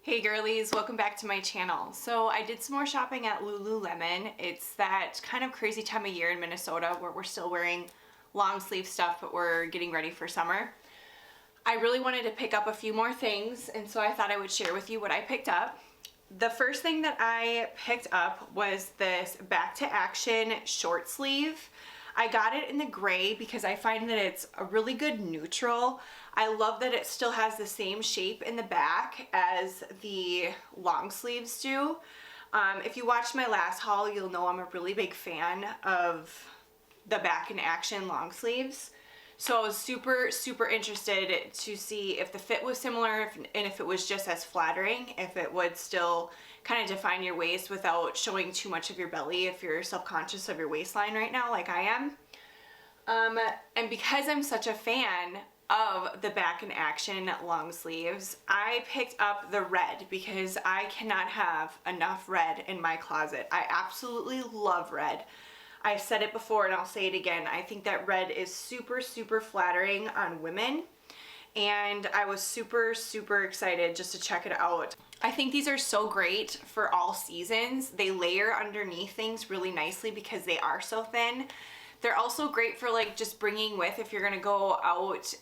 Hey girlies, welcome back to my channel. So I did some more shopping at Lululemon. It's that kind of crazy time of year in Minnesota where we're still wearing long sleeve stuff, but we're getting ready for summer. I really wanted to pick up a few more things, and so I thought I would share with you what I picked up. The first thing that I picked up was this Back to Action short sleeve. I got it in the gray because I find that it's a really good neutral. I love that it still has the same shape in the back as the long sleeves do. If you watched my last haul, you'll know I'm a really big fan of the Back in Action long sleeves. So I was super interested to see if the fit was similar and if it was just as flattering, if it would still kind of define your waist without showing too much of your belly if you're self-conscious of your waistline right now like I am. And because I'm such a fan of the Back in Action long sleeves, I picked up the red because I cannot have enough red in my closet. I absolutely love red. I've said it before and I'll say it again. I think that red is super flattering on women, and I was super excited just to check it out. I think these are so great for all seasons. They layer underneath things really nicely because they are so thin. They're also great for like just bringing with if you're gonna go out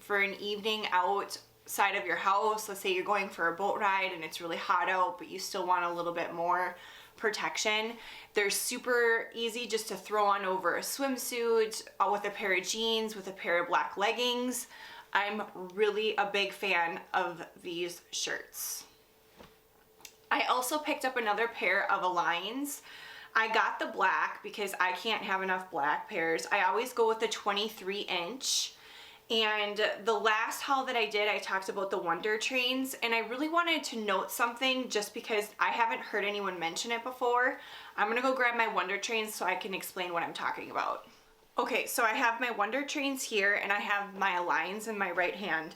for an evening outside of your house. Let's say you're going for a boat ride and it's really hot out, but you still want a little bit more protection. They're super easy just to throw on over a swimsuit with a pair of jeans, with a pair of black leggings. I'm really a big fan of these shirts. I also picked up another pair of Aligns. I got the black because I can't have enough black pairs. I always go with the 23-inch. And the last haul that I did, I talked about the Wonder Trains, and I really wanted to note something just because I haven't heard anyone mention it before. I'm gonna go grab my Wonder Trains so I can explain what I'm talking about. Okay, so I have my Wonder Trains here and I have my Aligns in my right hand.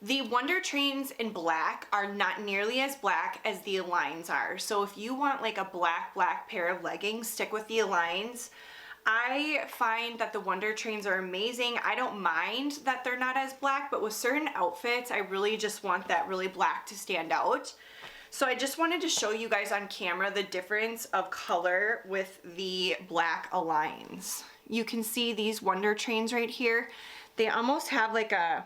The Wonder Trains in black are not nearly as black as the Aligns are. So if you want like a black pair of leggings, stick with the Aligns. I find that the Wonder Trains are amazing. I don't mind that they're not as black, but with certain outfits, I really just want that really black to stand out. So I just wanted to show you guys on camera the difference of color with the black Aligns. You can see these Wonder Trains right here. They almost have like a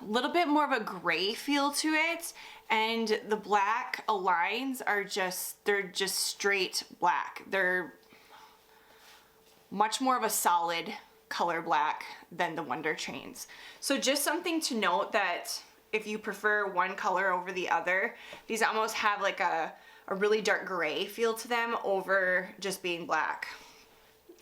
little bit more of a gray feel to it, and the black Aligns are they're just straight black. They're much more of a solid color black than the Wonder Trains. So just something to note that if you prefer one color over the other, these almost have like a really dark gray feel to them over just being black.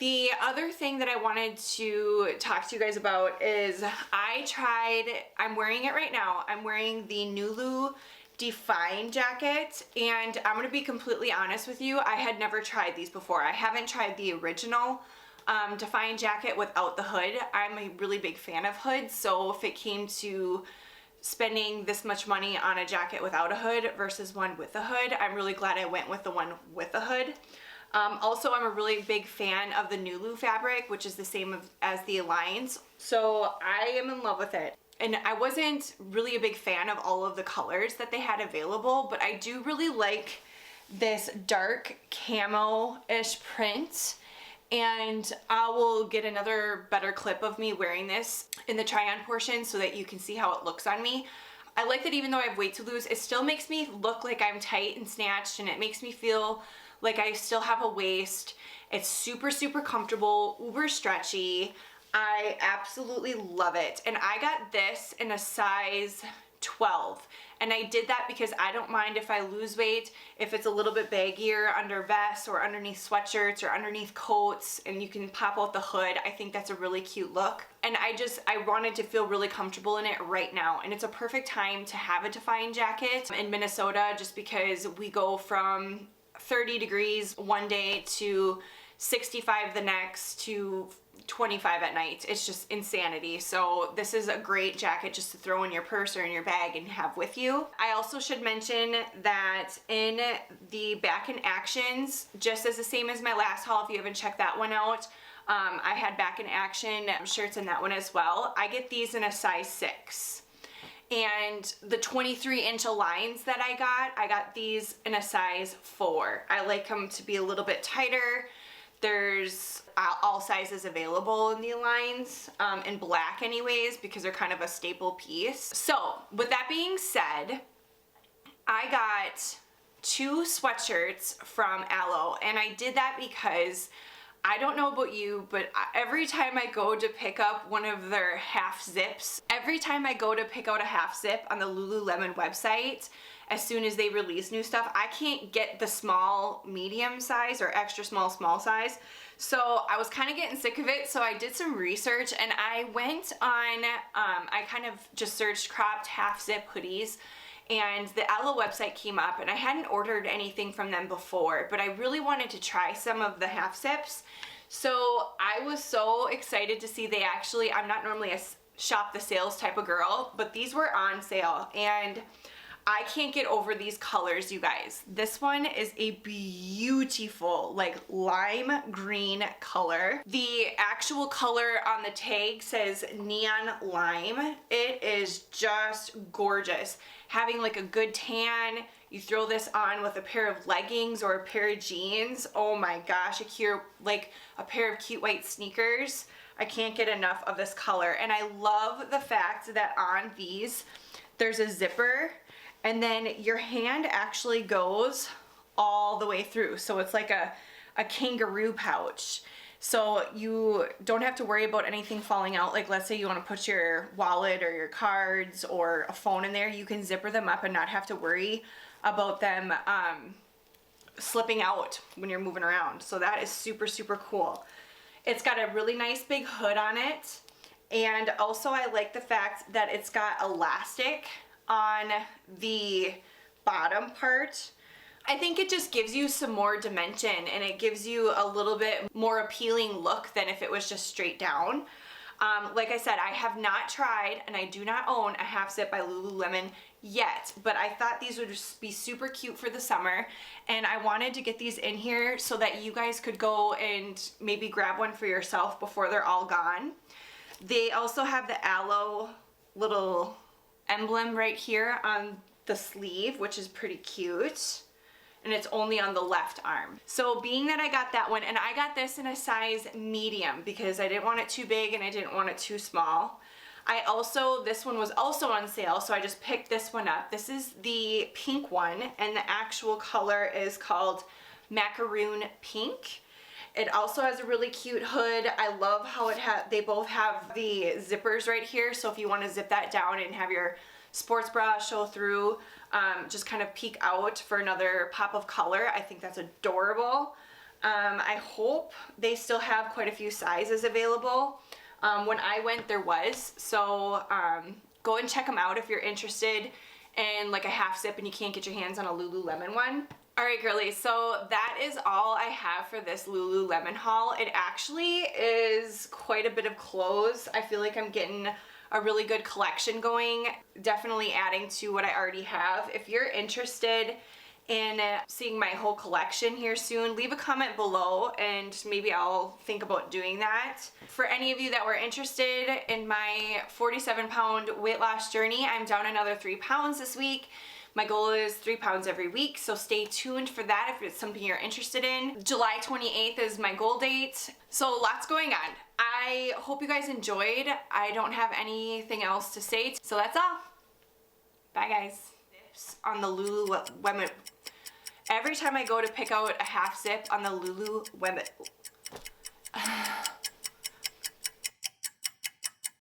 The other thing that I wanted to talk to you guys about is I'm wearing it right now. I'm wearing the Nulu Define jacket, and I'm gonna be completely honest with you, I had never tried these before. I haven't tried the original Define jacket without the hood. I'm a really big fan of hoods, so if it came to spending this much money on a jacket without a hood versus one with a hood, I'm really glad I went with the one with a hood. Also, I'm a really big fan of the Nulu fabric, which is the same as the Aligns, so I am in love with it. And I wasn't really a big fan of all of the colors that they had available, but I do really like this dark camo-ish print. And I will get another better clip of me wearing this in the try-on portion so that you can see how it looks on me. I like that even though I have weight to lose, it still makes me look like I'm tight and snatched, and it makes me feel like I still have a waist. It's super comfortable, uber stretchy. I absolutely love it. And I got this in a size 12. And I did that because I don't mind if I lose weight, if it's a little bit baggier under vests or underneath sweatshirts or underneath coats, and you can pop out the hood. I think that's a really cute look. And I wanted to feel really comfortable in it right now. And it's a perfect time to have a Define jacket in Minnesota just because we go from 30 degrees one day to 65 the next to 25 at night. It's just insanity. So this is a great jacket just to throw in your purse or in your bag and have with you. I also should mention that in the Back in Actions, just as the same as my last haul, if you haven't checked that one out, I had Back in Action shirts in that one as well. I get these in a size 6. And the 23-inch lines that I got these in a size 4. I like them to be a little bit tighter. There's all sizes available in the lines, in black anyways, because they're kind of a staple piece. So with that being said, I got 2 sweatshirts from Alo, and I did that because I don't know about you, but every time I go to pick up one of their half zips, every time I go to pick out a half zip on the Lululemon website, as soon as they release new stuff, I can't get the small medium size or extra small size. So I was kind of getting sick of it, so I did some research and I went on, I kind of just searched cropped half zip hoodies, and the Alo website came up, and I hadn't ordered anything from them before, but I really wanted to try some of the half zips. So I was so excited to see they actually, I'm not normally a shop the sales type of girl, but these were on sale, and I can't get over these colors, you guys. This one is a beautiful, like, lime green color. The actual color on the tag says neon lime. It is just gorgeous. Having like a good tan, you throw this on with a pair of leggings or a pair of jeans. Oh my gosh, like a pair of cute white sneakers. I can't get enough of this color. And I love the fact that on these, there's a zipper, and then your hand actually goes all the way through. So it's like a kangaroo pouch. So you don't have to worry about anything falling out. Like, let's say you want to put your wallet or your cards or a phone in there, you can zipper them up and not have to worry about them slipping out when you're moving around. So that is super, super cool. It's got a really nice big hood on it. And also I like the fact that it's got elastic on the bottom part. I think it just gives you some more dimension, and it gives you a little bit more appealing look than if it was just straight down. Like I said, I have not tried, and I do not own a half zip by Lululemon yet, but I thought these would just be super cute for the summer, and I wanted to get these in here so that you guys could go and maybe grab one for yourself before they're all gone. They also have the Alo little emblem right here on the sleeve, which is pretty cute. And it's only on the left arm. So being that I got that one, and I got this in a size medium because I didn't want it too big and I didn't want it too small. This one was also on sale, so I just picked this one up. This is the pink one, and the actual color is called macaroon pink. It also has a really cute hood. I love how they both have the zippers right here, so if you want to zip that down and have your sports bra show through, just kind of peek out for another pop of color. I think that's adorable. I hope they still have quite a few sizes available. When I went, there was, so go and check them out if you're interested in like a half zip and you can't get your hands on a Lululemon one. Alright girlies, so that is all I have for this Lululemon haul. It actually is quite a bit of clothes. I feel like I'm getting a really good collection going, definitely adding to what I already have. If you're interested in seeing my whole collection here soon, leave a comment below and maybe I'll think about doing that. For any of you that were interested in my 47-pound weight loss journey, I'm down another 3 pounds this week. My goal is 3 pounds every week, so stay tuned for that if it's something you're interested in. July 28th is my goal date, so lots going on. I hope you guys enjoyed. I don't have anything else to say, so that's all. Bye guys. On the Lululemon. Every time I go to pick out a half zip on the Lululemon.